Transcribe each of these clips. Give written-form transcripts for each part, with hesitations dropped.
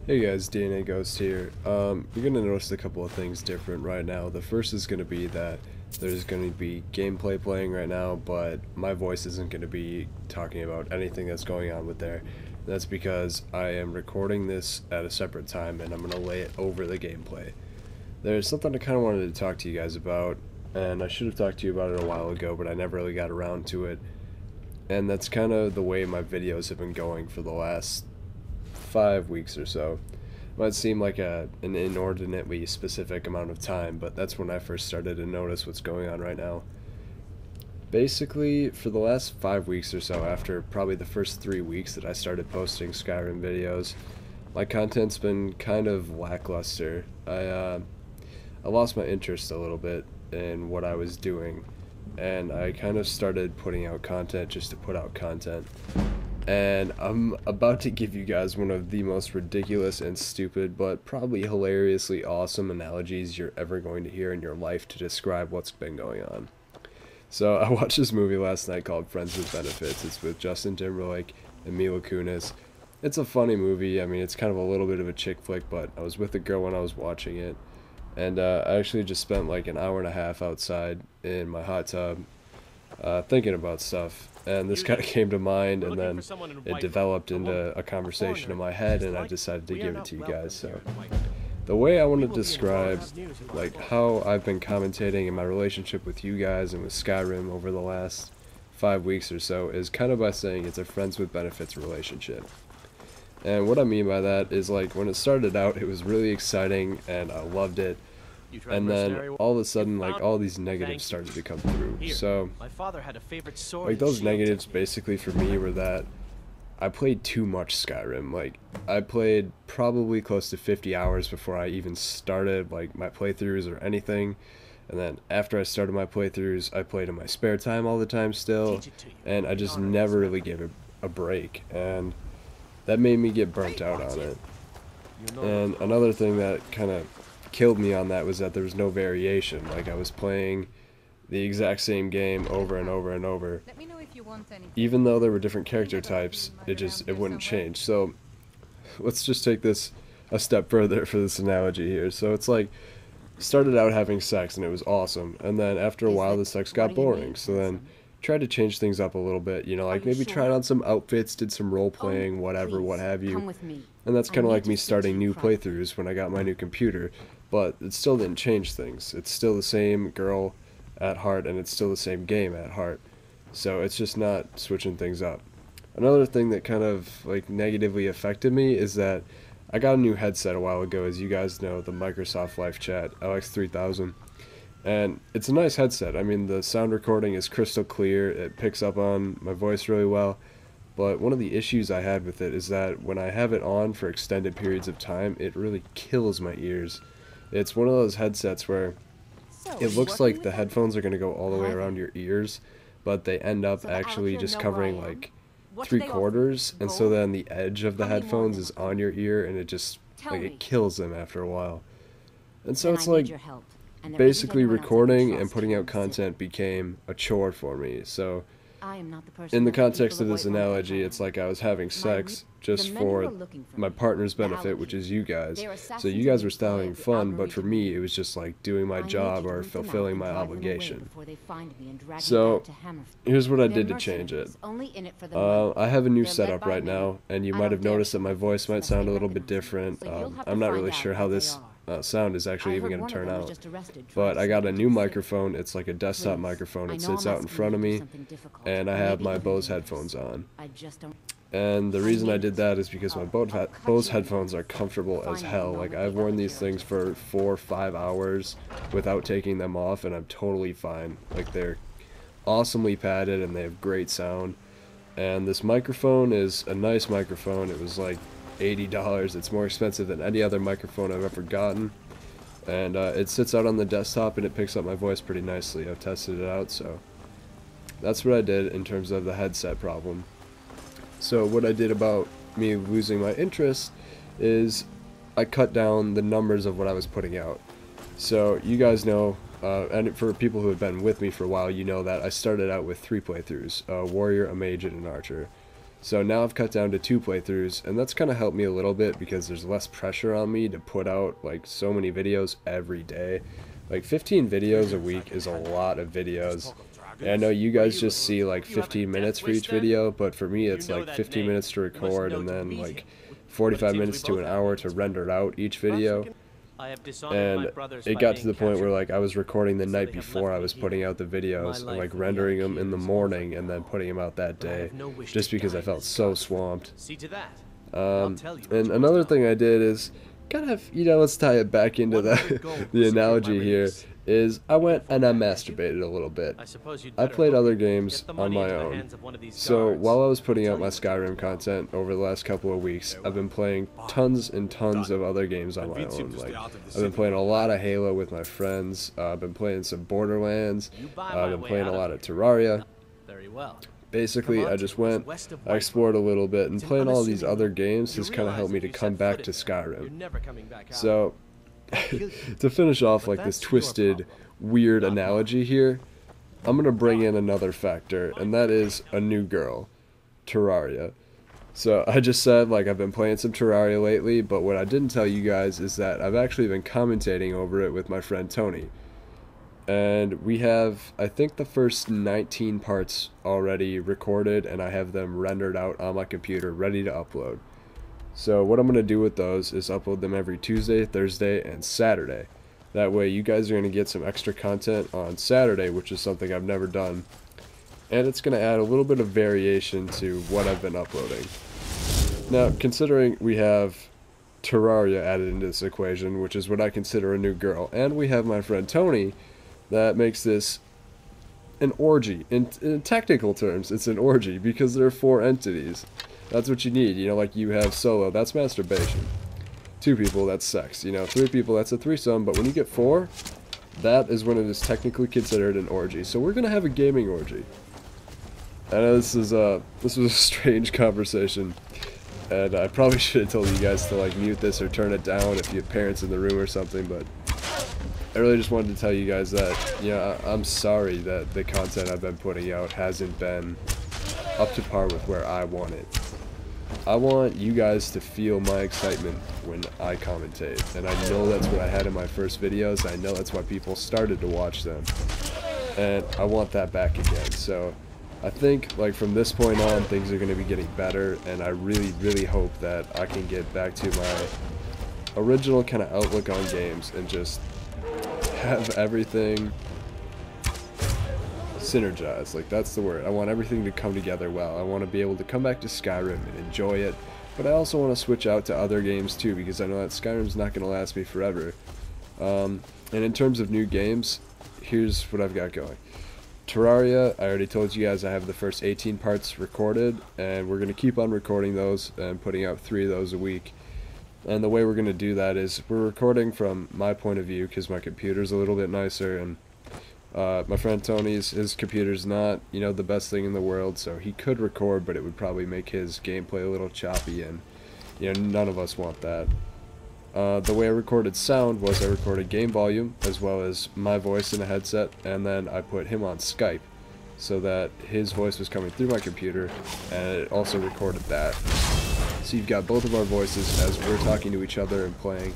Hey guys, DNA Ghost here. You're gonna notice a couple of things different right now. The first is gonna be that there's gonna be gameplay playing right now, but my voice isn't gonna be talking about anything that's going on with there. That's because I am recording this at a separate time and I'm gonna lay it over the gameplay. There's something I kinda wanted to talk to you guys about, and I should have talked to you about it a while ago, but I never really got around to it. And that's kind of the way my videos have been going for the last 5 weeks or so. It might seem like an inordinately specific amount of time, but that's when I first started to notice what's going on right now. Basically, for the last 5 weeks or so, after probably the first 3 weeks that I started posting Skyrim videos, my content's been kind of lackluster. I lost my interest a little bit in what I was doing, and I kind of started putting out content just to put out content. And I'm about to give you guys one of the most ridiculous and stupid, but probably hilariously awesome analogies you're ever going to hear in your life to describe what's been going on. So I watched this movie last night called Friends with Benefits. It's with Justin Timberlake and Mila Kunis. It's a funny movie. I mean, it's kind of a little bit of a chick flick, but I was with a girl when I was watching it. And I actually just spent like an hour and a half outside in my hot tub thinking about stuff. And this kind of came to mind, and then it developed into a conversation in my head, and I decided to give it to you guys. So the way I want to describe like how I've been commentating in my relationship with you guys and with Skyrim over the last 5 weeks or so is kind of by saying it's a friends with benefits relationship. And what I mean by that is, like, when it started out, it was really exciting and I loved it. And then all of a sudden, like, all these negatives started to come through. So like, those negatives basically for me were that I played too much Skyrim. Like, I played probably close to 50 hours before I even started like my playthroughs or anything. And then after I started my playthroughs, I played in my spare time all the time still, and I just never really gave it a break, and that made me get burnt out on it. And another thing that kind of killed me on that was that there was no variation. Like, I was playing the exact same game over and over and over. Even though there were different character types, it wouldn't change. So let's just take this a step further for this analogy here. So it's like, started out having sex and it was awesome, and then after a while the sex got boring, so then tried to change things up a little bit, you know, like maybe tried on some outfits, did some role playing, whatever, what have you. And that's kind of like me starting new playthroughs when I got my new computer, but it still didn't change things. It's still the same girl at heart, and it's still the same game at heart. So it's just not switching things up. Another thing that kind of like negatively affected me is that I got a new headset a while ago, as you guys know, the Microsoft Live Chat LX3000. And it's a nice headset. I mean, the sound recording is crystal clear, it picks up on my voice really well, but one of the issues I had with it is that when I have it on for extended periods of time, it really kills my ears. It's one of those headsets where it looks like the headphones are going to go all the way around your ears, but they end up actually just covering like 3/4, and so then the edge of the headphones is on your ear, and it just, like, it kills them after a while. And so it's like, basically recording and putting out content became a chore for me. So in the context of this analogy, it's like I was having sex just for my partner's benefit, which is you guys. So you guys were still having fun, but for me it was just like doing my job or fulfilling my obligation. So here's what I did to change it. I have a new setup right now, and you might have noticed that my voice might sound a little bit different. I'm not really sure how this sound is actually even going to turn out, but I got a new microphone. It's like a desktop microphone. It sits out in front of me, and I have my Bose headphones on. And the reason I did that is because my Bose headphones are comfortable as hell. Like, I've worn these things for 4 or 5 hours without taking them off, and I'm totally fine. Like, they're awesomely padded and they have great sound. And this microphone is a nice microphone. It was like $80. It's more expensive than any other microphone I've ever gotten, and it sits out on the desktop and it picks up my voice pretty nicely. I've tested it out, so that's what I did in terms of the headset problem. So what I did about me losing my interest is I cut down the numbers of what I was putting out. So you guys know, and for people who have been with me for a while, you know that I started out with 3 playthroughs: a warrior, a mage, and an archer. So now I've cut down to 2 playthroughs, and that's kind of helped me a little bit because there's less pressure on me to put out like so many videos every day. Like 15 videos a week is a lot of videos. And I know you guys just see like 15 minutes for each video, but for me it's like 15 minutes to record and then like 45 minutes to an hour to render out each video. And it got to the point where like I was recording the night before I was putting out the videos and like rendering them in the morning and then putting them out that day just because I felt so swamped. And another thing I did is kind of, you know, let's tie it back into the analogy here, is I went and I masturbated a little bit. I played other games on my own. So while I was putting out my Skyrim content over the last couple of weeks, I've been playing tons and tons of other games on my own. Like I've been playing a lot of Halo with my friends. I've been playing some Borderlands. I've been playing a lot of Terraria. Basically, I just went, I explored a little bit, and playing all these other games has kind of helped me to come back to Skyrim. So, to finish off like this twisted, weird analogy here, I'm going to bring in another factor, and that is a new girl, Terraria. So, I just said, like, I've been playing some Terraria lately, but what I didn't tell you guys is that I've actually been commentating over it with my friend Tony. And we have, I think, the first 19 parts already recorded, and I have them rendered out on my computer, ready to upload. So what I'm going to do with those is upload them every Tuesday, Thursday, and Saturday. That way you guys are going to get some extra content on Saturday, which is something I've never done. And it's going to add a little bit of variation to what I've been uploading. Now, considering we have Terraria added into this equation, which is what I consider a new girl, and we have my friend Tony, that makes this an orgy. In technical terms, it's an orgy because there are 4 entities. That's what you need. You know, like you have solo, that's masturbation. 2 people, that's sex. You know, 3 people, that's a threesome. But when you get 4, that is when it is technically considered an orgy. So we're gonna have a gaming orgy. I know this was a strange conversation, and I probably should have told you guys to like mute this or turn it down if you have parents in the room or something, but I really just wanted to tell you guys that, you know, I'm sorry that the content I've been putting out hasn't been up to par with where I want it. I want you guys to feel my excitement when I commentate, and I know that's what I had in my first videos. I know that's why people started to watch them, and I want that back again. So I think, like, from this point on, things are going to be getting better, and I really, really hope that I can get back to my original kind of outlook on games and just have everything synergize. Like, that's the word. I want everything to come together well. I want to be able to come back to Skyrim and enjoy it, but I also want to switch out to other games too, because I know that Skyrim's not going to last me forever. And in terms of new games, here's what I've got going. Terraria, I already told you guys I have the first 18 parts recorded, and we're going to keep on recording those and putting out 3 of those a week. And the way we're going to do that is we're recording from my point of view because my computer's a little bit nicer, and my friend Tony's, his computer's not, you know, the best thing in the world, so he could record, but it would probably make his gameplay a little choppy, and, you know, none of us want that. The way I recorded sound was I recorded game volume as well as my voice in a headset, and then I put him on Skype so that his voice was coming through my computer, and it also recorded that. So you've got both of our voices as we're talking to each other and playing.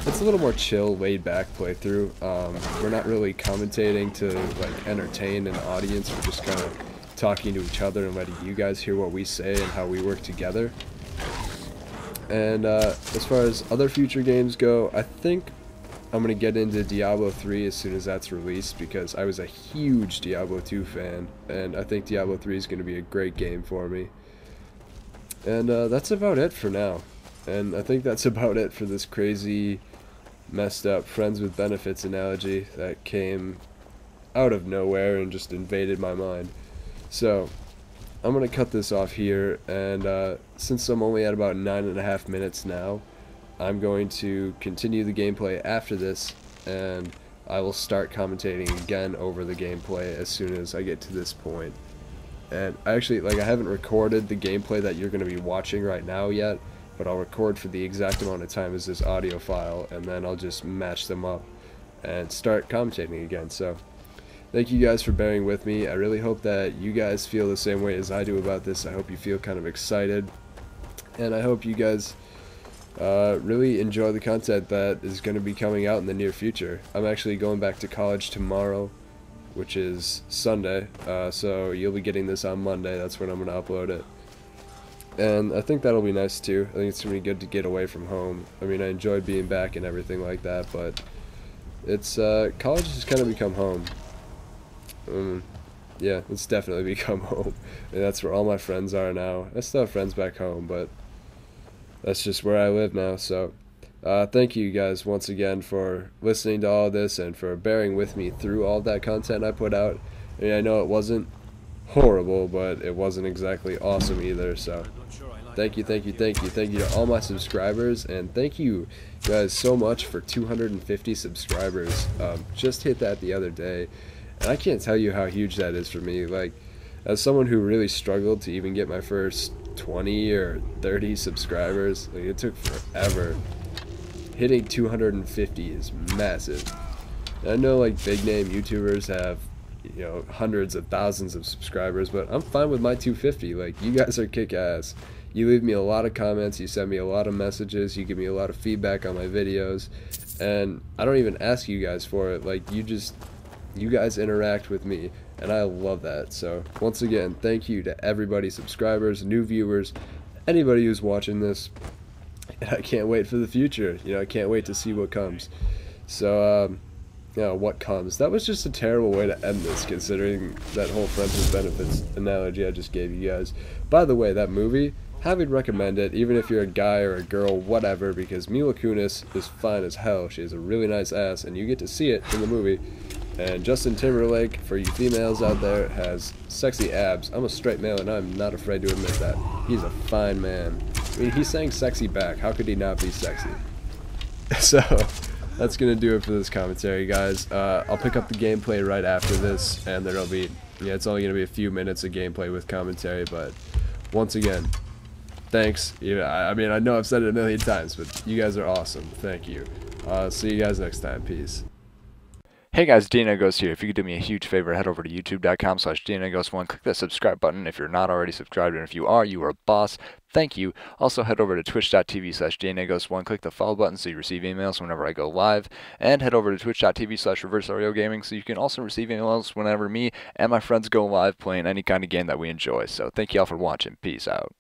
It's a little more chill, laid-back playthrough. We're not really commentating to like entertain an audience. We're just kind of talking to each other and letting you guys hear what we say and how we work together. And as far as other future games go, I think I'm going to get into Diablo 3 as soon as that's released, because I was a huge Diablo 2 fan, and I think Diablo 3 is going to be a great game for me. And that's about it for now. And I think that's about it for this crazy, messed up friends with benefits analogy that came out of nowhere and just invaded my mind. So I'm going to cut this off here, and since I'm only at about 9.5 minutes now, I'm going to continue the gameplay after this, and I will start commentating again over the gameplay as soon as I get to this point. And actually, like, I haven't recorded the gameplay that you're going to be watching right now yet, but I'll record for the exact amount of time as this audio file, and then I'll just match them up and start commentating again. So thank you guys for bearing with me. I really hope that you guys feel the same way as I do about this. I hope you feel kind of excited, and I hope you guys really enjoy the content that is going to be coming out in the near future. I'm actually going back to college tomorrow, which is Sunday, so you'll be getting this on Monday. That's when I'm going to upload it. And I think that'll be nice too. I think it's going to be good to get away from home. I mean, I enjoyed being back and everything like that, but it's college has kind of become home. Yeah, it's definitely become home. And that's where all my friends are now. I still have friends back home, but that's just where I live now. So thank you guys once again for listening to all this and for bearing with me through all that content I put out. I mean, I know it wasn't horrible, but it wasn't exactly awesome either. So thank you to all my subscribers, and thank you guys so much for 250 subscribers. Just hit that the other day, and I can't tell you how huge that is for me. Like, as someone who really struggled to even get my first 20 or 30 subscribers, like, it took forever. Hitting 250 is massive. And I know, like, big name YouTubers have, you know, hundreds of thousands of subscribers, but I'm fine with my 250. Like, you guys are kick-ass. You leave me a lot of comments, you send me a lot of messages, you give me a lot of feedback on my videos, and I don't even ask you guys for it. Like, you guys interact with me, and I love that. So once again, thank you to everybody, subscribers, new viewers, anybody who's watching this, and I can't wait for the future. You know, I can't wait to see what comes. So you know, what comes. That was just a terrible way to end this, considering that whole friends with benefits analogy I just gave you guys. By the way, that movie, highly recommend it, even if you're a guy or a girl, whatever, because Mila Kunis is fine as hell. She has a really nice ass, and you get to see it in the movie. And Justin Timberlake, for you females out there, has sexy abs. I'm a straight male, and I'm not afraid to admit that. He's a fine man. I mean, he's saying sexy back. How could he not be sexy? So that's going to do it for this commentary, guys. I'll pick up the gameplay right after this, and there'll be, yeah, it's only going to be a few minutes of gameplay with commentary, but once again, thanks. I mean, I know I've said it a million times, but you guys are awesome. Thank you. See you guys next time. Peace. Hey guys, DNAGhost here. If you could do me a huge favor, head over to youtube.com/DNAGhost1. Click that subscribe button if you're not already subscribed, and if you are a boss. Thank you. Also head over to twitch.tv/DNAGhost1. Click the follow button so you receive emails whenever I go live. And head over to twitch.tv/ReverseOreoGaming so you can also receive emails whenever me and my friends go live playing any kind of game that we enjoy. So thank you all for watching. Peace out.